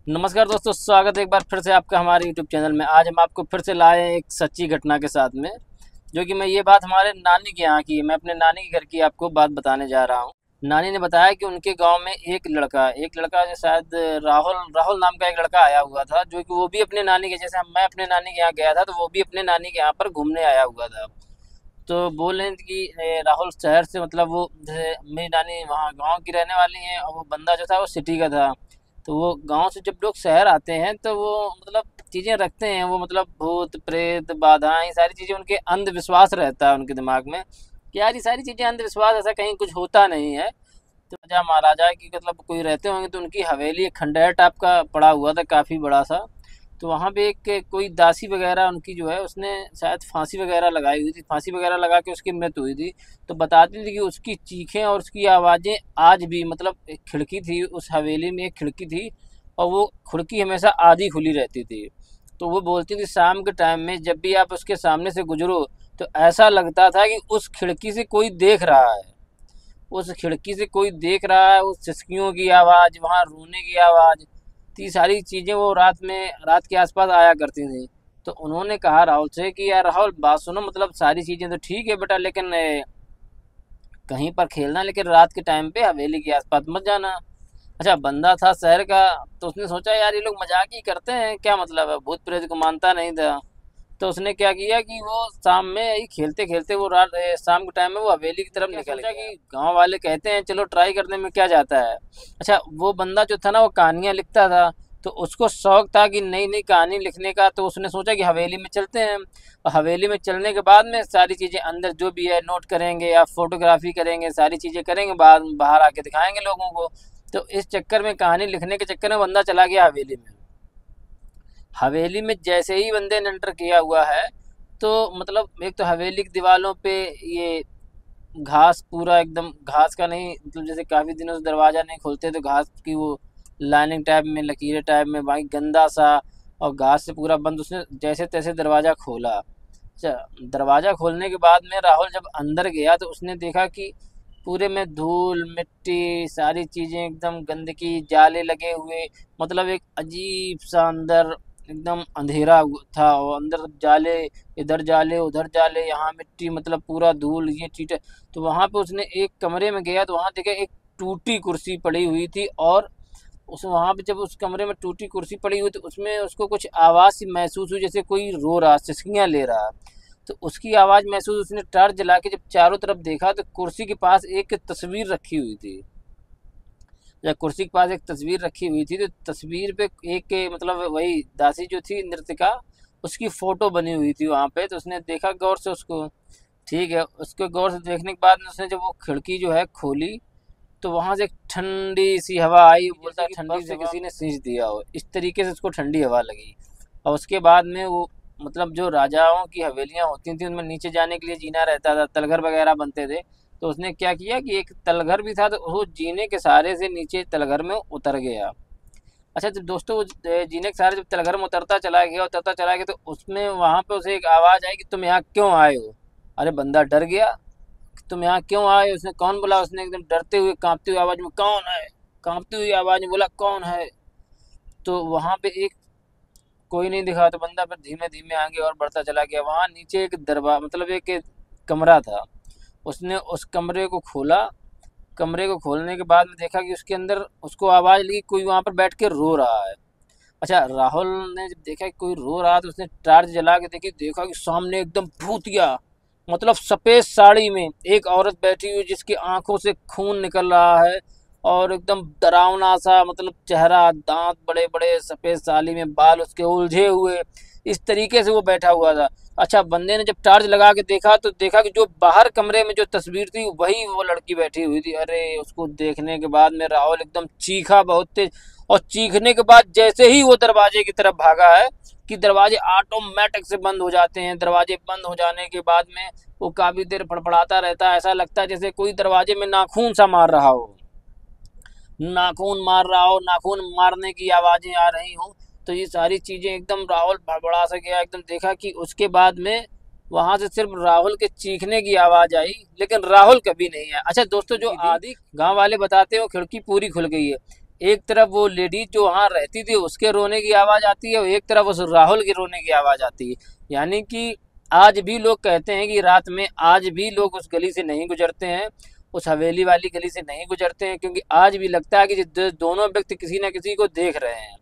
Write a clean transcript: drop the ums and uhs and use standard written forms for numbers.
नमस्कार दोस्तों, स्वागत है एक बार फिर से आपका हमारे यूट्यूब चैनल में। आज हम आपको फिर से लाए हैं एक सच्ची घटना के साथ में, जो कि मैं ये बात हमारे नानी के यहाँ की है। मैं अपने नानी के घर की आपको बात बताने जा रहा हूँ। नानी ने बताया कि उनके गांव में एक लड़का जो शायद राहुल राहुल नाम का एक लड़का आया हुआ था, जो कि वो भी अपने नानी के जैसे मैं अपने नानी के यहाँ गया था, तो वो भी अपने नानी के यहाँ पर घूमने आया हुआ था। तो बोल रहे थे कि राहुल शहर से, मतलब वो जैसे मेरी नानी वहाँ गांव की रहने वाली हैं और वो बंदा जो था वो सिटी का था। तो वो गांव से जब लोग शहर आते हैं तो वो मतलब चीज़ें रखते हैं, वो मतलब भूत प्रेत बाधाएं, ये सारी चीज़ें उनके अंधविश्वास रहता है उनके दिमाग में कि यार ये सारी चीज़ें अंधविश्वास, ऐसा कहीं कुछ होता नहीं है। तो राजा महाराजा की मतलब कोई रहते होंगे, तो उनकी हवेली एक खंडहर टाइप का पड़ा हुआ था, काफ़ी बड़ा सा। तो वहाँ पे एक कोई दासी वगैरह उनकी जो है, उसने शायद फांसी वगैरह लगाई हुई थी, फांसी वगैरह लगा के उसकी मृत्यु हुई थी। तो बताती थी कि उसकी चीखें और उसकी आवाज़ें आज भी, मतलब एक खिड़की थी उस हवेली में, एक खिड़की थी और वो खिड़की हमेशा आधी खुली रहती थी। तो वो बोलती थी शाम के टाइम में जब भी आप उसके सामने से गुजरो तो ऐसा लगता था कि उस खिड़की से कोई देख रहा है, उस खिड़की से कोई देख रहा है। उस सिसकियों की आवाज़, वहाँ रोने की आवाज़, तो ये सारी चीज़ें वो रात के आसपास आया करती थी। तो उन्होंने कहा राहुल से कि यार राहुल, बात सुनो, मतलब सारी चीज़ें तो ठीक है बेटा, लेकिन कहीं पर खेलना, लेकिन रात के टाइम पे हवेली के आसपास मत जाना। अच्छा, बंदा था शहर का, तो उसने सोचा यार ये लोग मजाक ही करते हैं, क्या मतलब है, भूत प्रेत को मानता नहीं था। तो उसने क्या किया कि वो शाम में ही खेलते खेलते वो शाम के टाइम में वो हवेली की तरफ निकल गया कि गांव वाले कहते हैं चलो ट्राई करने में क्या जाता है। अच्छा, वो बंदा जो था ना, वो कहानियां लिखता था, तो उसको शौक था कि नई नई कहानी लिखने का। तो उसने सोचा कि हवेली में चलते हैं, और हवेली में चलने के बाद में सारी चीज़ें अंदर जो भी है नोट करेंगे या फोटोग्राफी करेंगे, सारी चीज़ें करेंगे, बाद बाहर आके दिखाएंगे लोगों को। तो इस चक्कर में, कहानी लिखने के चक्कर में बंदा चला गया हवेली में। हवेली में जैसे ही बंदे ने एंटर किया हुआ है, तो मतलब एक तो हवेली की दीवारों पे ये घास, पूरा एकदम घास का नहीं, मतलब जैसे काफ़ी दिनों से दरवाज़ा नहीं खोलते तो घास की वो लाइनिंग टाइप में, लकीरें टाइप में, वहीं गंदा सा और घास से पूरा बंद। उसने जैसे तैसे दरवाज़ा खोला। अच्छा, दरवाज़ा खोलने के बाद में राहुल जब अंदर गया तो उसने देखा कि पूरे में धूल मिट्टी, सारी चीज़ें एकदम गंदगी, जाले लगे हुए, मतलब एक अजीब सा अंदर एकदम अंधेरा था। और अंदर जाले, इधर जाले उधर जाले, यहाँ मिट्टी, मतलब पूरा धूल, ये चीज़ें। तो वहाँ पे उसने एक कमरे में गया तो वहाँ देखा एक टूटी कुर्सी पड़ी हुई थी, और उस वहाँ पे जब उस कमरे में टूटी कुर्सी पड़ी हुई तो उसमें उसको कुछ आवाज़ सी महसूस हुई, जैसे कोई रो रहा, सिसकियाँ ले रहा। तो उसकी आवाज़ महसूस, उसने टॉर्च जला के जब चारों तरफ देखा तो कुर्सी के पास एक तस्वीर रखी हुई थी। जब कुर्सी के पास एक तस्वीर रखी हुई थी तो तस्वीर पे एक, मतलब वही दासी जो थी नृत्यका, उसकी फ़ोटो बनी हुई थी वहाँ पे। तो उसने देखा गौर से उसको, ठीक है, उसको गौर से देखने के बाद में उसने जब वो खिड़की जो है खोली, तो वहाँ से एक ठंडी सी हवा आई, बोलता है ठंडी से किसी ने सींच दिया हो, इस तरीके से उसको ठंडी हवा लगी। और उसके बाद में वो, मतलब जो राजाओं की हवेलियाँ होती थी उनमें नीचे जाने के लिए जीना रहता था, तलघर वगैरह बनते थे। तो उसने क्या किया कि एक तलघर भी था, तो वो जीने के सहारे से नीचे तलघर में उतर गया। अच्छा, जब दोस्तों वो जीने के सहारे जब तलघर में उतरता चला गया, तो उसमें वहाँ पे उसे एक आवाज़ आई कि तुम यहाँ क्यों आए हो। अरे बंदा डर गया, तुम यहाँ क्यों आए, उसने कौन बोला, उसने एकदम डरते हुए कांपती हुई आवाज़ में, कौन है, कांपती हुई आवाज़ में बोला कौन है। तो वहाँ पे एक कोई नहीं दिखा, तो बंदा फिर धीमे धीमे आगे और बढ़ता चला गया। वहाँ नीचे एक दरबार, मतलब एक कमरा था, उसने उस कमरे को खोला। कमरे को खोलने के बाद में देखा कि उसके अंदर उसको आवाज़ लगी कोई वहाँ पर बैठ के रो रहा है। अच्छा, राहुल ने जब देखा कि कोई रो रहा तो उसने टॉर्च जला के देखा कि सामने एकदम भूतिया, मतलब सफ़ेद साड़ी में एक औरत बैठी हुई, जिसकी आंखों से खून निकल रहा है, और एकदम डरावना सा, मतलब चेहरा, दांत बड़े बड़े, सफ़ेद साड़ी में, बाल उसके उलझे हुए, इस तरीके से वो बैठा हुआ था। अच्छा, बंदे ने जब टॉर्च लगा के देखा तो देखा कि जो बाहर कमरे में जो तस्वीर थी वही वो लड़की बैठी हुई थी। अरे, उसको देखने के बाद में राहुल एकदम चीखा बहुत तेज, और चीखने के बाद जैसे ही वो दरवाजे की तरफ भागा है कि दरवाजे ऑटोमेटिक से बंद हो जाते हैं। दरवाजे बंद हो जाने के बाद में वो काफ़ी देर फड़फड़ाता रहता है, ऐसा लगता है जैसे कोई दरवाजे में नाखून सा मार रहा हो, नाखून मार रहा हो, नाखून मारने की आवाज़ें आ रही हों। तो ये सारी चीज़ें एकदम राहुल भड़बड़ा सा गया, एकदम देखा कि उसके बाद में वहां से सिर्फ राहुल के चीखने की आवाज़ आई, लेकिन राहुल कभी नहीं आया। अच्छा दोस्तों, जो आदि गांव वाले बताते हैं वो खिड़की पूरी खुल गई है, एक तरफ वो लेडीज जो वहाँ रहती थी उसके रोने की आवाज़ आती है और एक तरफ उस राहुल के रोने की आवाज़ आती है। यानी कि आज भी लोग कहते हैं कि रात में आज भी लोग उस गली से नहीं गुजरते हैं, उस हवेली वाली गली से नहीं गुजरते हैं, क्योंकि आज भी लगता है कि दोनों व्यक्ति किसी न किसी को देख रहे हैं।